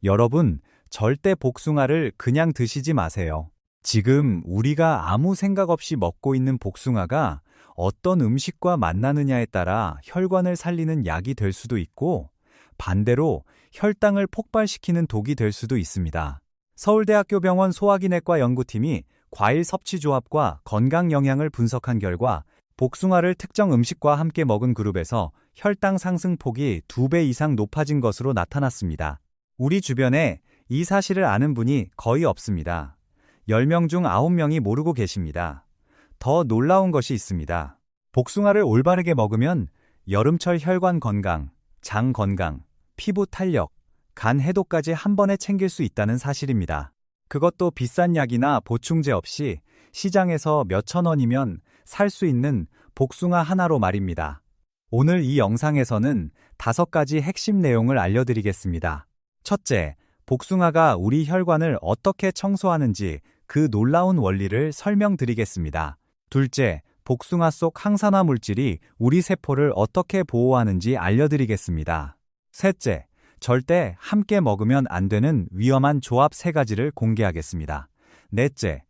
여러분, 절대 복숭아를 그냥 드시지 마세요. 지금 우리가 아무 생각 없이 먹고 있는 복숭아가 어떤 음식과 만나느냐에 따라 혈관을 살리는 약이 될 수도 있고, 반대로 혈당을 폭발시키는 독이 될 수도 있습니다. 서울대학교 병원 소화기내과 연구팀이 과일 섭취 조합과 건강 영향을 분석한 결과 복숭아를 특정 음식과 함께 먹은 그룹에서 혈당 상승 폭이 2배 이상 높아진 것으로 나타났습니다. 우리 주변에 이 사실을 아는 분이 거의 없습니다. 10명 중 9명이 모르고 계십니다. 더 놀라운 것이 있습니다. 복숭아를 올바르게 먹으면 여름철 혈관 건강, 장 건강, 피부 탄력, 간 해독까지 한 번에 챙길 수 있다는 사실입니다. 그것도 비싼 약이나 보충제 없이 시장에서 몇천 원이면 살 수 있는 복숭아 하나로 말입니다. 오늘 이 영상에서는 5가지 핵심 내용을 알려드리겠습니다. 첫째, 복숭아가 우리 혈관을 어떻게 청소하는지 그 놀라운 원리를 설명드리겠습니다. 둘째, 복숭아 속 항산화 물질이 우리 세포를 어떻게 보호하는지 알려드리겠습니다. 셋째, 절대 함께 먹으면 안 되는 위험한 조합 3가지를 공개하겠습니다. 넷째,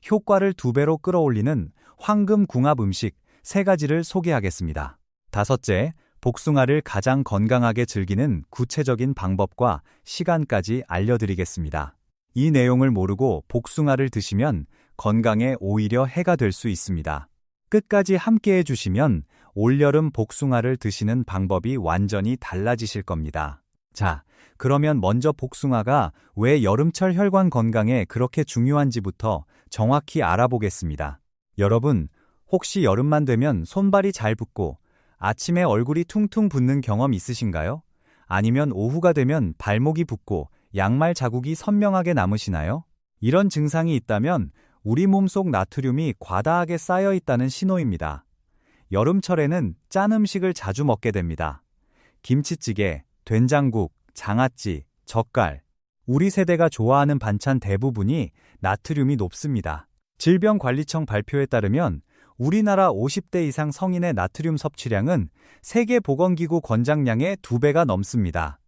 효과를 2배로 끌어올리는 황금 궁합 음식 3가지를 소개하겠습니다. 다섯째, 복숭아를 가장 건강하게 즐기는 구체적인 방법과 시간까지 알려드리겠습니다. 이 내용을 모르고 복숭아를 드시면 건강에 오히려 해가 될 수 있습니다. 끝까지 함께 해주시면 올여름 복숭아를 드시는 방법이 완전히 달라지실 겁니다. 자, 그러면 먼저 복숭아가 왜 여름철 혈관 건강에 그렇게 중요한지부터 정확히 알아보겠습니다. 여러분, 혹시 여름만 되면 손발이 잘 붓고 아침에 얼굴이 퉁퉁 붓는 경험 있으신가요? 아니면 오후가 되면 발목이 붓고 양말 자국이 선명하게 남으시나요? 이런 증상이 있다면 우리 몸속 나트륨이 과다하게 쌓여 있다는 신호입니다. 여름철에는 짠 음식을 자주 먹게 됩니다. 김치찌개, 된장국, 장아찌, 젓갈. 우리 세대가 좋아하는 반찬 대부분이 나트륨이 높습니다. 질병관리청 발표에 따르면 우리나라 50대 이상 성인의 나트륨 섭취량은 세계보건기구 권장량의 2배가 넘습니다.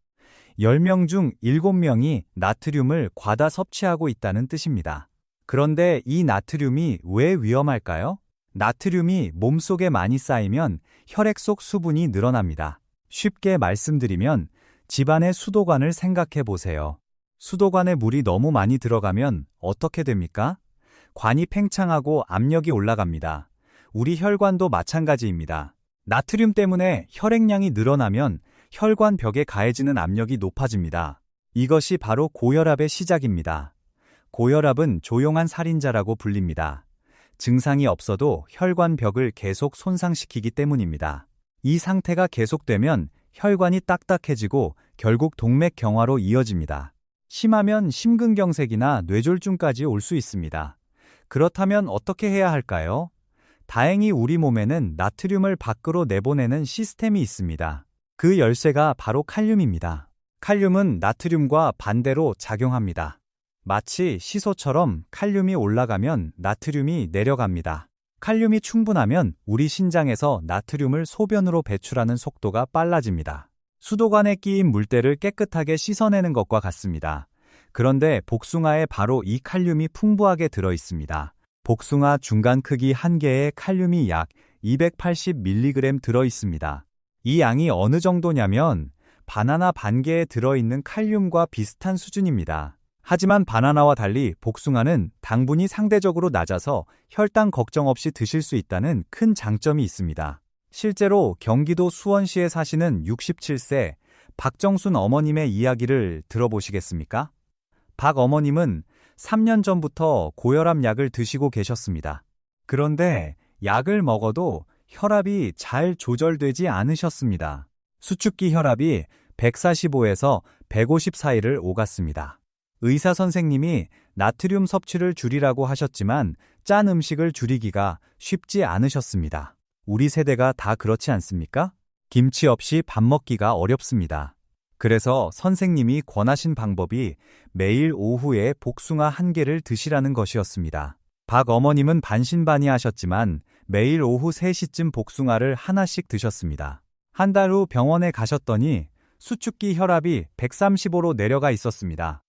10명 중 7명이 나트륨을 과다 섭취하고 있다는 뜻입니다. 그런데 이 나트륨이 왜 위험할까요? 나트륨이 몸속에 많이 쌓이면 혈액 속 수분이 늘어납니다. 쉽게 말씀드리면 집안의 수도관을 생각해 보세요. 수도관에 물이 너무 많이 들어가면 어떻게 됩니까? 관이 팽창하고 압력이 올라갑니다. 우리 혈관도 마찬가지입니다. 나트륨 때문에 혈액량이 늘어나면 혈관 벽에 가해지는 압력이 높아집니다. 이것이 바로 고혈압의 시작입니다. 고혈압은 조용한 살인자라고 불립니다. 증상이 없어도 혈관 벽을 계속 손상시키기 때문입니다. 이 상태가 계속되면 혈관이 딱딱해지고 결국 동맥경화로 이어집니다. 심하면 심근경색이나 뇌졸중까지 올 수 있습니다. 그렇다면 어떻게 해야 할까요? 다행히 우리 몸에는 나트륨을 밖으로 내보내는 시스템이 있습니다. 그 열쇠가 바로 칼륨입니다. 칼륨은 나트륨과 반대로 작용합니다. 마치 시소처럼 칼륨이 올라가면 나트륨이 내려갑니다. 칼륨이 충분하면 우리 신장에서 나트륨을 소변으로 배출하는 속도가 빨라집니다. 수도관에 끼인 물때를 깨끗하게 씻어내는 것과 같습니다. 그런데 복숭아에 바로 이 칼륨이 풍부하게 들어 있습니다. 복숭아 중간 크기 1개에 칼륨이 약 280mg 들어 있습니다. 이 양이 어느 정도냐면 바나나 반 개에 들어있는 칼륨과 비슷한 수준입니다. 하지만 바나나와 달리 복숭아는 당분이 상대적으로 낮아서 혈당 걱정 없이 드실 수 있다는 큰 장점이 있습니다. 실제로 경기도 수원시에 사시는 67세 박정순 어머님의 이야기를 들어보시겠습니까? 박 어머님은 3년 전부터 고혈압 약을 드시고 계셨습니다. 그런데 약을 먹어도 혈압이 잘 조절되지 않으셨습니다. 수축기 혈압이 145에서 150 사이를 오갔습니다. 의사 선생님이 나트륨 섭취를 줄이라고 하셨지만 짠 음식을 줄이기가 쉽지 않으셨습니다. 우리 세대가 다 그렇지 않습니까? 김치 없이 밥 먹기가 어렵습니다. 그래서 선생님이 권하신 방법이 매일 오후에 복숭아 1개를 드시라는 것이었습니다. 박 어머님은 반신반의하셨지만 매일 오후 3시쯤 복숭아를 하나씩 드셨습니다. 한 달 후 병원에 가셨더니 수축기 혈압이 135로 내려가 있었습니다.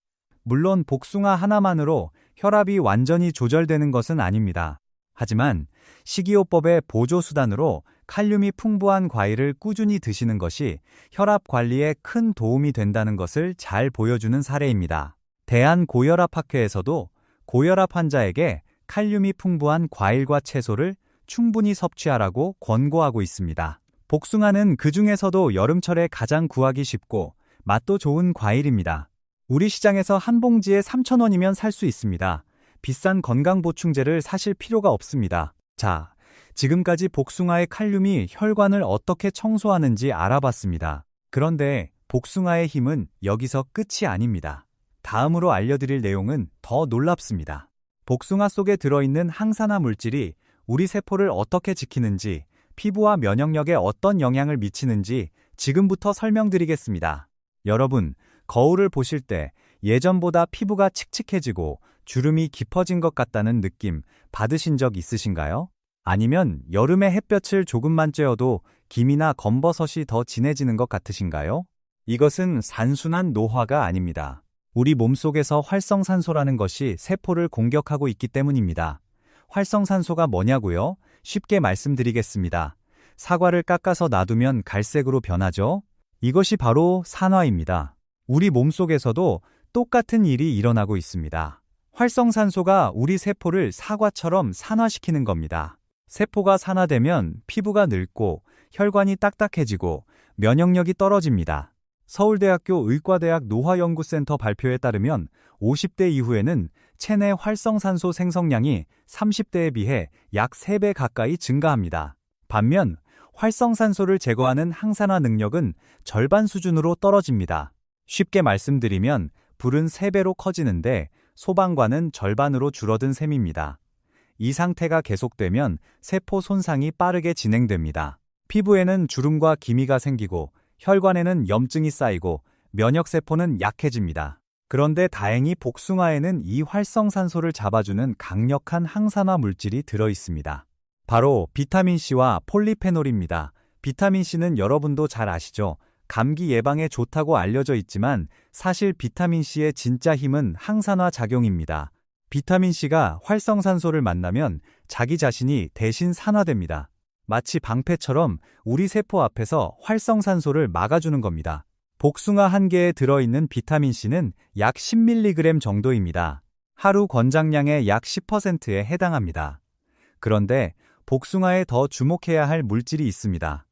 물론 복숭아 하나만으로 혈압이 완전히 조절되는 것은 아닙니다. 하지만 식이요법의 보조수단으로 칼륨이 풍부한 과일을 꾸준히 드시는 것이 혈압 관리에 큰 도움이 된다는 것을 잘 보여주는 사례입니다. 대한고혈압학회에서도 고혈압 환자에게 칼륨이 풍부한 과일과 채소를 충분히 섭취하라고 권고하고 있습니다. 복숭아는 그 중에서도 여름철에 가장 구하기 쉽고 맛도 좋은 과일입니다. 우리 시장에서 한 봉지에 3,000원이면 살 수 있습니다. 비싼 건강보충제를 사실 필요가 없습니다. 자, 지금까지 복숭아의 칼륨이 혈관을 어떻게 청소하는지 알아봤습니다. 그런데 복숭아의 힘은 여기서 끝이 아닙니다. 다음으로 알려드릴 내용은 더 놀랍습니다. 복숭아 속에 들어있는 항산화 물질이 우리 세포를 어떻게 지키는지, 피부와 면역력에 어떤 영향을 미치는지 지금부터 설명드리겠습니다. 여러분, 거울을 보실 때 예전보다 피부가 칙칙해지고 주름이 깊어진 것 같다는 느낌 받으신 적 있으신가요? 아니면 여름에 햇볕을 조금만 쬐어도 기미나 검버섯이 더 진해지는 것 같으신가요? 이것은 단순한 노화가 아닙니다. 우리 몸속에서 활성산소라는 것이 세포를 공격하고 있기 때문입니다. 활성산소가 뭐냐고요? 쉽게 말씀드리겠습니다. 사과를 깎아서 놔두면 갈색으로 변하죠? 이것이 바로 산화입니다. 우리 몸속에서도 똑같은 일이 일어나고 있습니다. 활성산소가 우리 세포를 사과처럼 산화시키는 겁니다. 세포가 산화되면 피부가 늙고 혈관이 딱딱해지고 면역력이 떨어집니다. 서울대학교 의과대학 노화연구센터 발표에 따르면 50대 이후에는 체내 활성산소 생성량이 30대에 비해 약 3배 가까이 증가합니다. 반면 활성산소를 제거하는 항산화 능력은 절반 수준으로 떨어집니다. 쉽게 말씀드리면 불은 3배로 커지는데 소방관은 절반으로 줄어든 셈입니다. 이 상태가 계속되면 세포 손상이 빠르게 진행됩니다. 피부에는 주름과 기미가 생기고 혈관에는 염증이 쌓이고 면역세포는 약해집니다. 그런데 다행히 복숭아에는 이 활성산소를 잡아주는 강력한 항산화 물질이 들어있습니다. 바로 비타민C와 폴리페놀입니다. 비타민C는 여러분도 잘 아시죠? 감기 예방에 좋다고 알려져 있지만 사실 비타민C의 진짜 힘은 항산화 작용입니다. 비타민C가 활성산소를 만나면 자기 자신이 대신 산화됩니다. 마치 방패처럼 우리 세포 앞에서 활성산소를 막아주는 겁니다. 복숭아 한 개에 들어있는 비타민C는 약 10mg 정도입니다. 하루 권장량의 약 10%에 해당합니다. 그런데 복숭아에 더 주목해야 할 물질이 있습니다.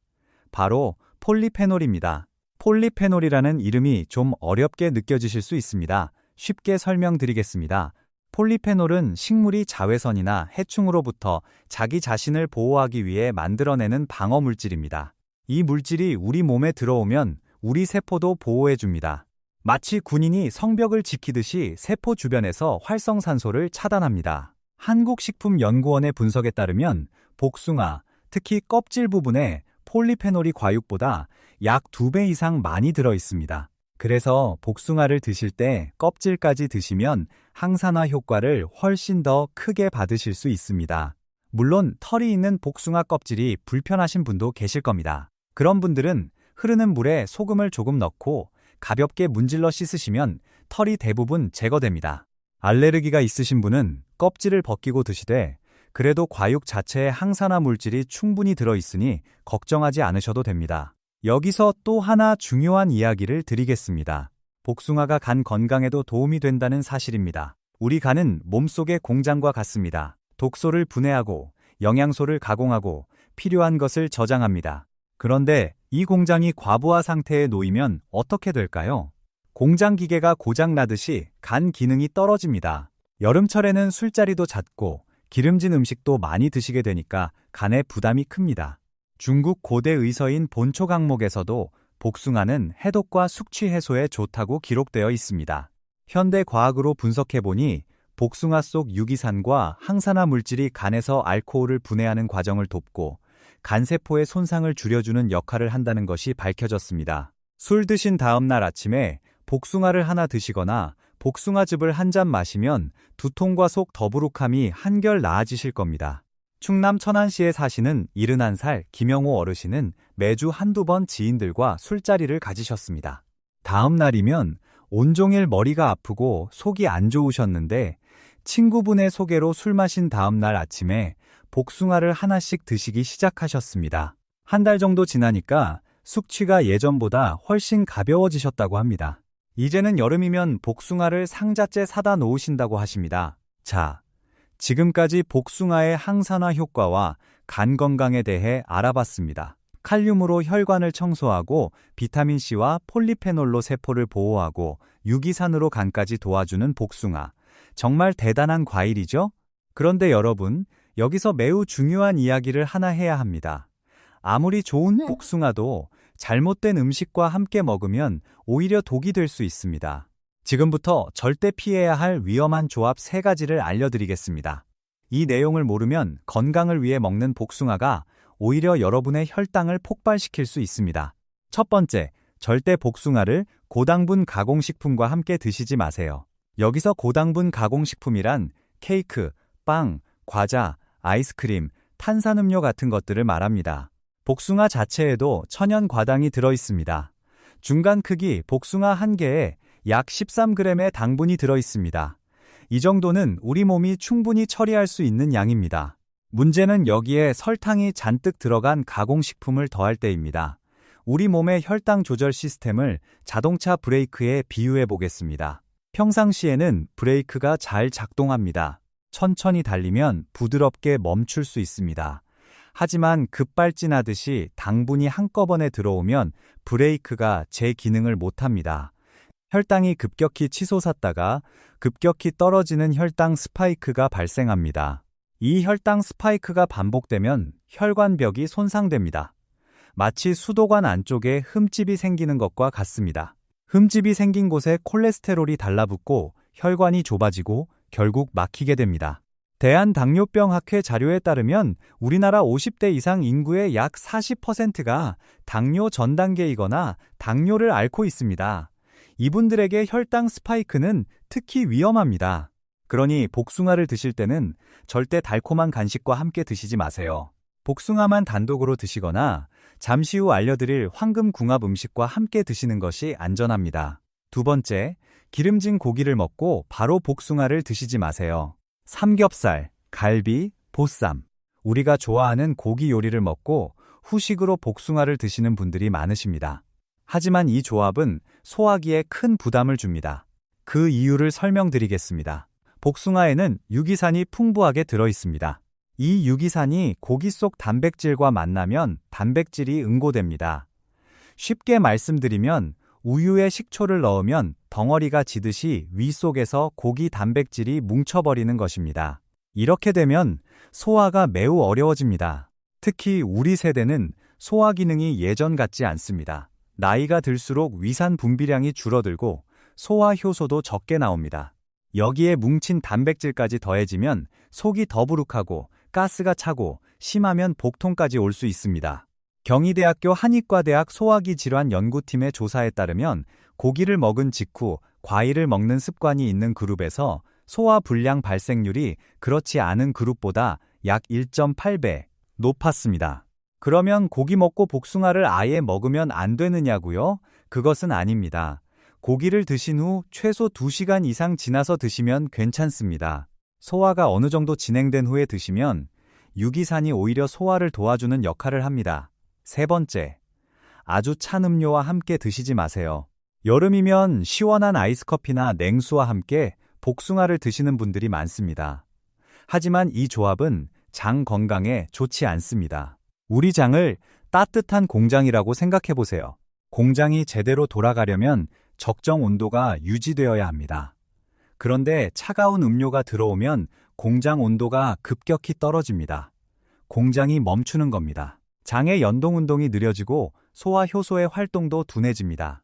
바로 폴리페놀입니다. 폴리페놀이라는 이름이 좀 어렵게 느껴지실 수 있습니다. 쉽게 설명드리겠습니다. 폴리페놀은 식물이 자외선이나 해충으로부터 자기 자신을 보호하기 위해 만들어내는 방어 물질입니다. 이 물질이 우리 몸에 들어오면 우리 세포도 보호해줍니다. 마치 군인이 성벽을 지키듯이 세포 주변에서 활성산소를 차단합니다. 한국식품연구원의 분석에 따르면 복숭아, 특히 껍질 부분에 폴리페놀이 과육보다 약 2배 이상 많이 들어있습니다. 그래서 복숭아를 드실 때 껍질까지 드시면 항산화 효과를 훨씬 더 크게 받으실 수 있습니다. 물론 털이 있는 복숭아 껍질이 불편하신 분도 계실 겁니다. 그런 분들은 흐르는 물에 소금을 조금 넣고 가볍게 문질러 씻으시면 털이 대부분 제거됩니다. 알레르기가 있으신 분은 껍질을 벗기고 드시되 그래도 과육 자체에 항산화 물질이 충분히 들어있으니 걱정하지 않으셔도 됩니다. 여기서 또 하나 중요한 이야기를 드리겠습니다. 복숭아가 간 건강에도 도움이 된다는 사실입니다. 우리 간은 몸속의 공장과 같습니다. 독소를 분해하고 영양소를 가공하고 필요한 것을 저장합니다. 그런데 이 공장이 과부하 상태에 놓이면 어떻게 될까요? 공장 기계가 고장나듯이 간 기능이 떨어집니다. 여름철에는 술자리도 잦고 기름진 음식도 많이 드시게 되니까 간에 부담이 큽니다. 중국 고대 의서인 본초 강목에서도 복숭아는 해독과 숙취 해소에 좋다고 기록되어 있습니다. 현대 과학으로 분석해보니 복숭아 속 유기산과 항산화 물질이 간에서 알코올을 분해하는 과정을 돕고 간세포의 손상을 줄여주는 역할을 한다는 것이 밝혀졌습니다. 술 드신 다음 날 아침에 복숭아를 하나 드시거나 복숭아즙을 한 잔 마시면 두통과 속 더부룩함이 한결 나아지실 겁니다. 충남 천안시에 사시는 71살 김영호 어르신은 매주 한두 번 지인들과 술자리를 가지셨습니다. 다음 날이면 온종일 머리가 아프고 속이 안 좋으셨는데 친구분의 소개로 술 마신 다음 날 아침에 복숭아를 하나씩 드시기 시작하셨습니다. 한 달 정도 지나니까 숙취가 예전보다 훨씬 가벼워지셨다고 합니다. 이제는 여름이면 복숭아를 상자째 사다 놓으신다고 하십니다. 자, 지금까지 복숭아의 항산화 효과와 간 건강에 대해 알아봤습니다. 칼륨으로 혈관을 청소하고 비타민C와 폴리페놀로 세포를 보호하고 유기산으로 간까지 도와주는 복숭아. 정말 대단한 과일이죠? 그런데 여러분, 여기서 매우 중요한 이야기를 하나 해야 합니다. 아무리 좋은 복숭아도 잘못된 음식과 함께 먹으면 오히려 독이 될 수 있습니다. 지금부터 절대 피해야 할 위험한 조합 3가지를 알려드리겠습니다. 이 내용을 모르면 건강을 위해 먹는 복숭아가 오히려 여러분의 혈당을 폭발시킬 수 있습니다. 첫 번째, 절대 복숭아를 고당분 가공식품과 함께 드시지 마세요. 여기서 고당분 가공식품이란 케이크, 빵, 과자, 아이스크림, 탄산음료 같은 것들을 말합니다. 복숭아 자체에도 천연 과당이 들어있습니다. 중간 크기 복숭아 한 개에 약 13g의 당분이 들어있습니다. 이 정도는 우리 몸이 충분히 처리할 수 있는 양입니다. 문제는 여기에 설탕이 잔뜩 들어간 가공식품을 더할 때입니다. 우리 몸의 혈당 조절 시스템을 자동차 브레이크에 비유해 보겠습니다. 평상시에는 브레이크가 잘 작동합니다. 천천히 달리면 부드럽게 멈출 수 있습니다. 하지만 급발진하듯이 당분이 한꺼번에 들어오면 브레이크가 제 기능을 못합니다. 혈당이 급격히 치솟았다가 급격히 떨어지는 혈당 스파이크가 발생합니다. 이 혈당 스파이크가 반복되면 혈관벽이 손상됩니다. 마치 수도관 안쪽에 흠집이 생기는 것과 같습니다. 흠집이 생긴 곳에 콜레스테롤이 달라붙고 혈관이 좁아지고 결국 막히게 됩니다. 대한당뇨병학회 자료에 따르면 우리나라 50대 이상 인구의 약 40%가 당뇨 전 단계이거나 당뇨를 앓고 있습니다. 이분들에게 혈당 스파이크는 특히 위험합니다. 그러니 복숭아를 드실 때는 절대 달콤한 간식과 함께 드시지 마세요. 복숭아만 단독으로 드시거나 잠시 후 알려드릴 황금궁합 음식과 함께 드시는 것이 안전합니다. 두 번째, 기름진 고기를 먹고 바로 복숭아를 드시지 마세요. 삼겹살, 갈비, 보쌈. 우리가 좋아하는 고기 요리를 먹고 후식으로 복숭아를 드시는 분들이 많으십니다. 하지만 이 조합은 소화기에 큰 부담을 줍니다. 그 이유를 설명드리겠습니다. 복숭아에는 유기산이 풍부하게 들어있습니다. 이 유기산이 고기 속 단백질과 만나면 단백질이 응고됩니다. 쉽게 말씀드리면 우유에 식초를 넣으면 덩어리가 지듯이 위 속에서 고기 단백질이 뭉쳐버리는 것입니다. 이렇게 되면 소화가 매우 어려워집니다. 특히 우리 세대는 소화 기능이 예전 같지 않습니다. 나이가 들수록 위산 분비량이 줄어들고 소화 효소도 적게 나옵니다. 여기에 뭉친 단백질까지 더해지면 속이 더부룩하고 가스가 차고 심하면 복통까지 올 수 있습니다. 경희대학교 한의과대학 소화기 질환 연구팀의 조사에 따르면 고기를 먹은 직후 과일을 먹는 습관이 있는 그룹에서 소화 불량 발생률이 그렇지 않은 그룹보다 약 1.8배 높았습니다. 그러면 고기 먹고 복숭아를 아예 먹으면 안 되느냐고요? 그것은 아닙니다. 고기를 드신 후 최소 2시간 이상 지나서 드시면 괜찮습니다. 소화가 어느 정도 진행된 후에 드시면 유기산이 오히려 소화를 도와주는 역할을 합니다. 세 번째, 아주 찬 음료와 함께 드시지 마세요. 여름이면 시원한 아이스커피나 냉수와 함께 복숭아를 드시는 분들이 많습니다. 하지만 이 조합은 장 건강에 좋지 않습니다. 우리 장을 따뜻한 공장이라고 생각해 보세요. 공장이 제대로 돌아가려면 적정 온도가 유지되어야 합니다. 그런데 차가운 음료가 들어오면 공장 온도가 급격히 떨어집니다. 공장이 멈추는 겁니다. 장의 연동운동이 느려지고 소화 효소의 활동도 둔해집니다.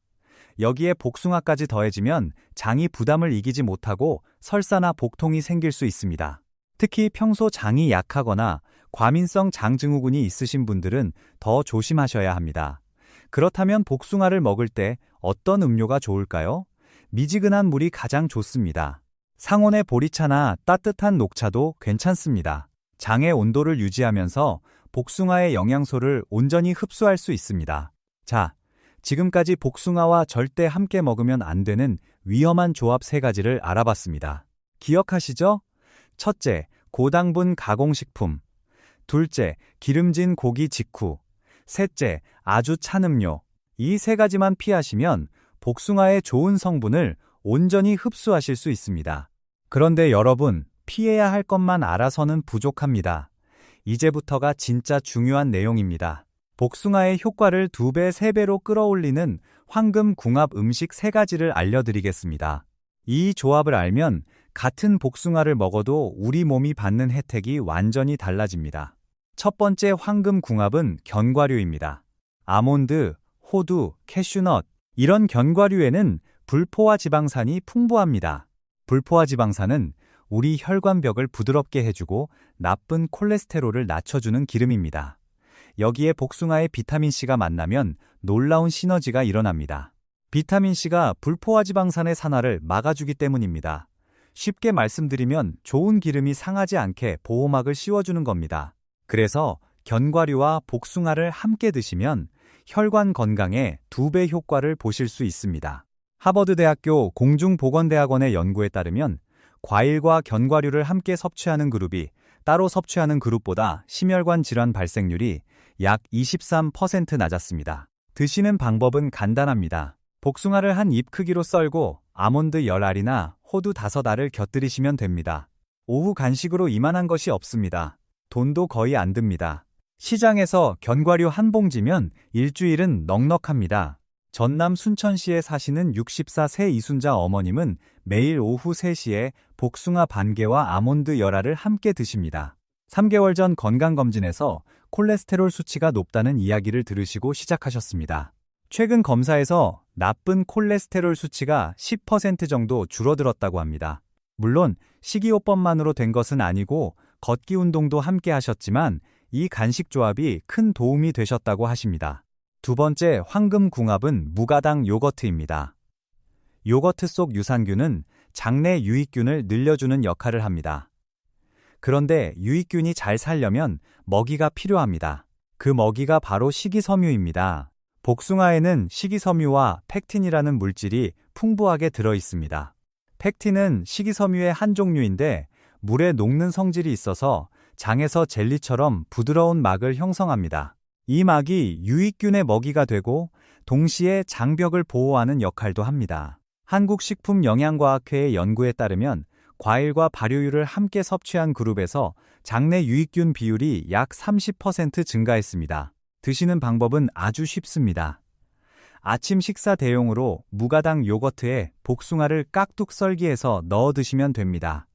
여기에 복숭아까지 더해지면 장이 부담을 이기지 못하고 설사나 복통이 생길 수 있습니다. 특히 평소 장이 약하거나 과민성 장증후군이 있으신 분들은 더 조심하셔야 합니다. 그렇다면 복숭아를 먹을 때 어떤 음료가 좋을까요? 미지근한 물이 가장 좋습니다. 상온의 보리차나 따뜻한 녹차도 괜찮습니다. 장의 온도를 유지하면서 복숭아의 영양소를 온전히 흡수할 수 있습니다. 자, 지금까지 복숭아와 절대 함께 먹으면 안 되는 위험한 조합 3가지를 알아봤습니다. 기억하시죠? 첫째, 고당분 가공식품. 둘째, 기름진 고기 직후. 셋째, 아주 찬 음료. 이 3가지만 피하시면 복숭아의 좋은 성분을 온전히 흡수하실 수 있습니다. 그런데 여러분, 피해야 할 것만 알아서는 부족합니다. 이제부터가 진짜 중요한 내용입니다. 복숭아의 효과를 2배, 3배로 끌어올리는 황금궁합 음식 3가지를 알려드리겠습니다. 이 조합을 알면 같은 복숭아를 먹어도 우리 몸이 받는 혜택이 완전히 달라집니다. 첫 번째 황금궁합은 견과류입니다. 아몬드, 호두, 캐슈넛, 이런 견과류에는 불포화 지방산이 풍부합니다. 불포화 지방산은 우리 혈관벽을 부드럽게 해주고 나쁜 콜레스테롤을 낮춰주는 기름입니다. 여기에 복숭아의 비타민C가 만나면 놀라운 시너지가 일어납니다. 비타민C가 불포화 지방산의 산화를 막아주기 때문입니다. 쉽게 말씀드리면 좋은 기름이 상하지 않게 보호막을 씌워주는 겁니다. 그래서 견과류와 복숭아를 함께 드시면 혈관 건강에 2배 효과를 보실 수 있습니다. 하버드대학교 공중보건대학원의 연구에 따르면 과일과 견과류를 함께 섭취하는 그룹이 따로 섭취하는 그룹보다 심혈관 질환 발생률이 약 23% 낮았습니다. 드시는 방법은 간단합니다. 복숭아를 한 입 크기로 썰고 아몬드 10알이나 호두 5알을 곁들이시면 됩니다. 오후 간식으로 이만한 것이 없습니다. 돈도 거의 안 듭니다. 시장에서 견과류 한 봉지면 일주일은 넉넉합니다. 전남 순천시에 사시는 64세 이순자 어머님은 매일 오후 3시에 복숭아 반개와 아몬드 10알을 함께 드십니다. 3개월 전 건강검진에서 콜레스테롤 수치가 높다는 이야기를 들으시고 시작하셨습니다. 최근 검사에서 나쁜 콜레스테롤 수치가 10% 정도 줄어들었다고 합니다. 물론 식이요법만으로 된 것은 아니고 걷기 운동도 함께 하셨지만 이 간식 조합이 큰 도움이 되셨다고 하십니다. 두 번째 황금궁합은 무가당 요거트입니다. 요거트 속 유산균은 장내 유익균을 늘려주는 역할을 합니다. 그런데 유익균이 잘 살려면 먹이가 필요합니다. 그 먹이가 바로 식이섬유입니다. 복숭아에는 식이섬유와 펙틴이라는 물질이 풍부하게 들어 있습니다. 펙틴은 식이섬유의 한 종류인데 물에 녹는 성질이 있어서 장에서 젤리처럼 부드러운 막을 형성합니다. 이 막이 유익균의 먹이가 되고 동시에 장벽을 보호하는 역할도 합니다. 한국식품영양과학회의 연구에 따르면 과일과 발효유를 함께 섭취한 그룹에서 장내 유익균 비율이 약 30% 증가했습니다. 드시는 방법은 아주 쉽습니다. 아침 식사 대용으로 무가당 요거트에 복숭아를 깍둑 썰기해서 넣어 드시면 됩니다.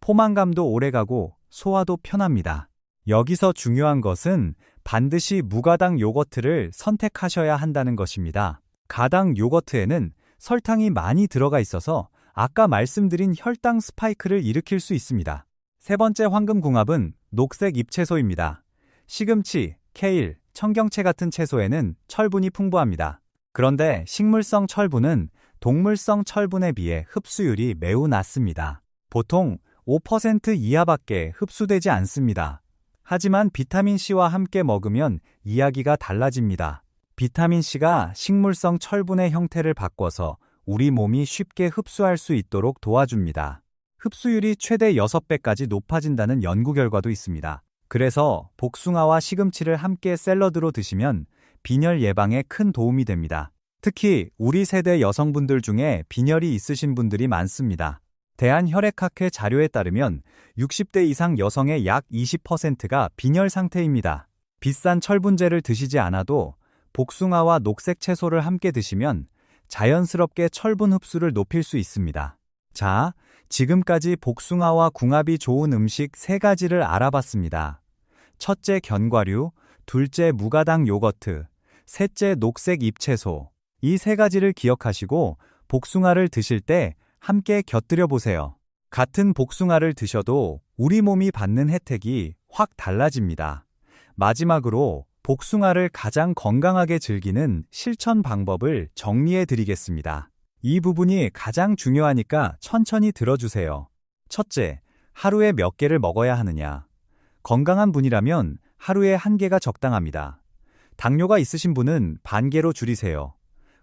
포만감도 오래가고 소화도 편합니다. 여기서 중요한 것은 반드시 무가당 요거트를 선택하셔야 한다는 것입니다. 가당 요거트에는 설탕이 많이 들어가 있어서 아까 말씀드린 혈당 스파이크를 일으킬 수 있습니다. 세 번째 황금궁합은 녹색 잎채소입니다. 시금치, 케일, 청경채 같은 채소에는 철분이 풍부합니다. 그런데 식물성 철분은 동물성 철분에 비해 흡수율이 매우 낮습니다. 보통 5% 이하밖에 흡수되지 않습니다. 하지만 비타민C와 함께 먹으면 이야기가 달라집니다. 비타민C가 식물성 철분의 형태를 바꿔서 우리 몸이 쉽게 흡수할 수 있도록 도와줍니다. 흡수율이 최대 6배까지 높아진다는 연구 결과도 있습니다. 그래서 복숭아와 시금치를 함께 샐러드로 드시면 빈혈 예방에 큰 도움이 됩니다. 특히 우리 세대 여성분들 중에 빈혈이 있으신 분들이 많습니다. 대한혈액학회 자료에 따르면 60대 이상 여성의 약 20%가 빈혈 상태입니다. 비싼 철분제를 드시지 않아도 복숭아와 녹색 채소를 함께 드시면 자연스럽게 철분 흡수를 높일 수 있습니다. 자, 지금까지 복숭아와 궁합이 좋은 음식 3가지를 알아봤습니다. 첫째 견과류, 둘째 무가당 요거트, 셋째 녹색 잎채소. 이 3가지를 기억하시고 복숭아를 드실 때 함께 곁들여 보세요. 같은 복숭아를 드셔도 우리 몸이 받는 혜택이 확 달라집니다. 마지막으로 복숭아를 가장 건강하게 즐기는 실천 방법을 정리해 드리겠습니다. 이 부분이 가장 중요하니까 천천히 들어주세요. 첫째, 하루에 몇 개를 먹어야 하느냐? 건강한 분이라면 하루에 한 개가 적당합니다. 당뇨가 있으신 분은 반 개로 줄이세요.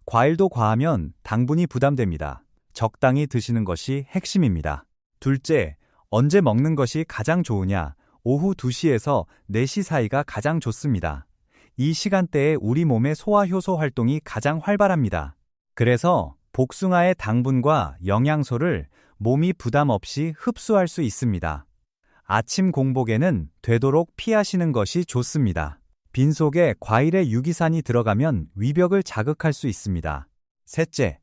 과일도 과하면 당분이 부담됩니다. 적당히 드시는 것이 핵심입니다. 둘째, 언제 먹는 것이 가장 좋으냐? 오후 2시에서 4시 사이가 가장 좋습니다. 이 시간대에 우리 몸의 소화효소 활동이 가장 활발합니다. 그래서 복숭아의 당분과 영양소를 몸이 부담 없이 흡수할 수 있습니다. 아침 공복에는 되도록 피하시는 것이 좋습니다. 빈속에 과일의 유기산이 들어가면 위벽을 자극할 수 있습니다. 셋째,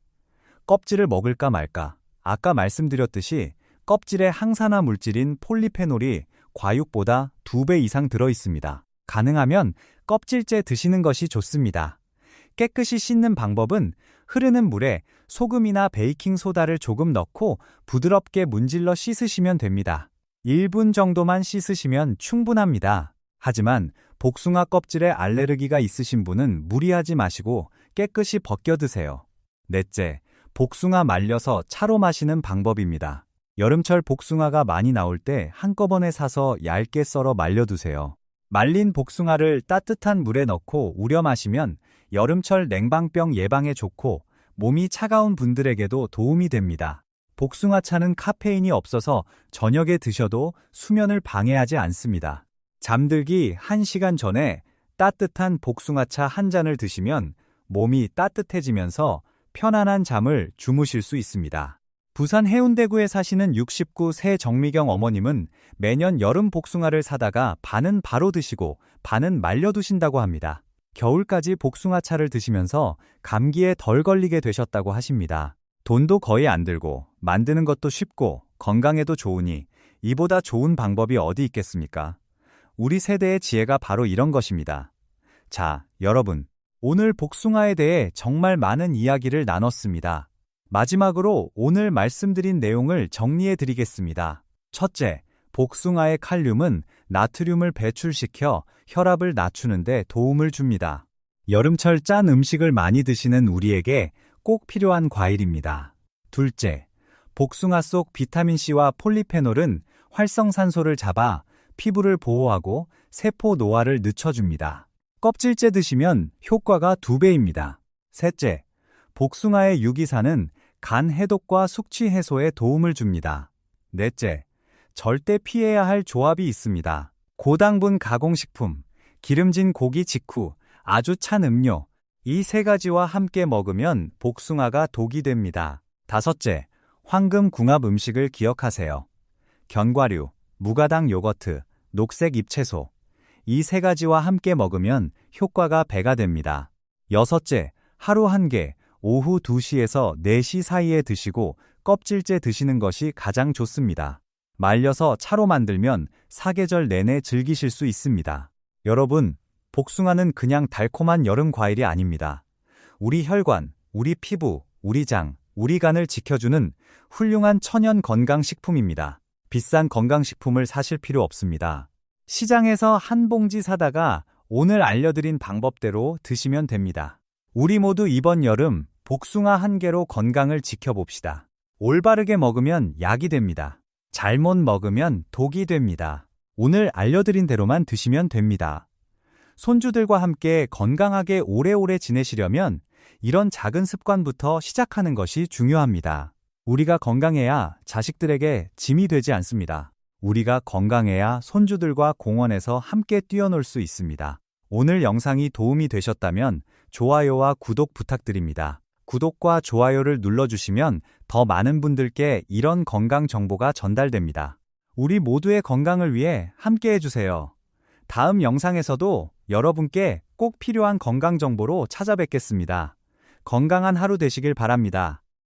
껍질을 먹을까 말까? 아까 말씀드렸듯이 껍질에 항산화 물질인 폴리페놀이 과육보다 2배 이상 들어 있습니다. 가능하면 껍질째 드시는 것이 좋습니다. 깨끗이 씻는 방법은 흐르는 물에 소금이나 베이킹소다를 조금 넣고 부드럽게 문질러 씻으시면 됩니다. 1분 정도만 씻으시면 충분합니다. 하지만 복숭아 껍질에 알레르기가 있으신 분은 무리하지 마시고 깨끗이 벗겨 드세요. 넷째, 복숭아 말려서 차로 마시는 방법입니다. 여름철 복숭아가 많이 나올 때 한꺼번에 사서 얇게 썰어 말려두세요. 말린 복숭아를 따뜻한 물에 넣고 우려 마시면 여름철 냉방병 예방에 좋고 몸이 차가운 분들에게도 도움이 됩니다. 복숭아차는 카페인이 없어서 저녁에 드셔도 수면을 방해하지 않습니다. 잠들기 1시간 전에 따뜻한 복숭아차 한 잔을 드시면 몸이 따뜻해지면서 편안한 잠을 주무실 수 있습니다. 부산 해운대구에 사시는 69 새 정미경 어머님은 매년 여름 복숭아를 사다가 반은 바로 드시고 반은 말려두신다고 합니다. 겨울까지 복숭아차를 드시면서 감기에 덜 걸리게 되셨다고 하십니다. 돈도 거의 안 들고 만드는 것도 쉽고 건강에도 좋으니 이보다 좋은 방법이 어디 있겠습니까? 우리 세대의 지혜가 바로 이런 것입니다. 자, 여러분. 오늘 복숭아에 대해 정말 많은 이야기를 나눴습니다. 마지막으로 오늘 말씀드린 내용을 정리해 드리겠습니다. 첫째, 복숭아의 칼륨은 나트륨을 배출시켜 혈압을 낮추는 데 도움을 줍니다. 여름철 짠 음식을 많이 드시는 우리에게 꼭 필요한 과일입니다. 둘째, 복숭아 속 비타민C와 폴리페놀은 활성산소를 잡아 피부를 보호하고 세포 노화를 늦춰줍니다. 껍질째 드시면 효과가 2배입니다. 셋째, 복숭아의 유기산은 간 해독과 숙취 해소에 도움을 줍니다. 넷째, 절대 피해야 할 조합이 있습니다. 고당분 가공식품, 기름진 고기 직후, 아주 찬 음료, 이 3가지와 함께 먹으면 복숭아가 독이 됩니다. 다섯째, 황금 궁합 음식을 기억하세요. 견과류, 무가당 요거트, 녹색 잎채소, 이 3가지와 함께 먹으면 효과가 배가 됩니다. 여섯째, 하루 1개, 오후 2시에서 4시 사이에 드시고 껍질째 드시는 것이 가장 좋습니다. 말려서 차로 만들면 사계절 내내 즐기실 수 있습니다. 여러분, 복숭아는 그냥 달콤한 여름 과일이 아닙니다. 우리 혈관, 우리 피부, 우리 장, 우리 간을 지켜주는 훌륭한 천연 건강식품입니다. 비싼 건강식품을 사실 필요 없습니다. 시장에서 한 봉지 사다가 오늘 알려드린 방법대로 드시면 됩니다. 우리 모두 이번 여름 복숭아 1개로 건강을 지켜봅시다. 올바르게 먹으면 약이 됩니다. 잘못 먹으면 독이 됩니다. 오늘 알려드린 대로만 드시면 됩니다. 손주들과 함께 건강하게 오래오래 지내시려면 이런 작은 습관부터 시작하는 것이 중요합니다. 우리가 건강해야 자식들에게 짐이 되지 않습니다. 우리가 건강해야 손주들과 공원에서 함께 뛰어놀 수 있습니다. 오늘 영상이 도움이 되셨다면 좋아요와 구독 부탁드립니다. 구독과 좋아요를 눌러주시면 더 많은 분들께 이런 건강 정보가 전달됩니다. 우리 모두의 건강을 위해 함께 해주세요. 다음 영상에서도 여러분께 꼭 필요한 건강 정보로 찾아뵙겠습니다. 건강한 하루 되시길 바랍니다.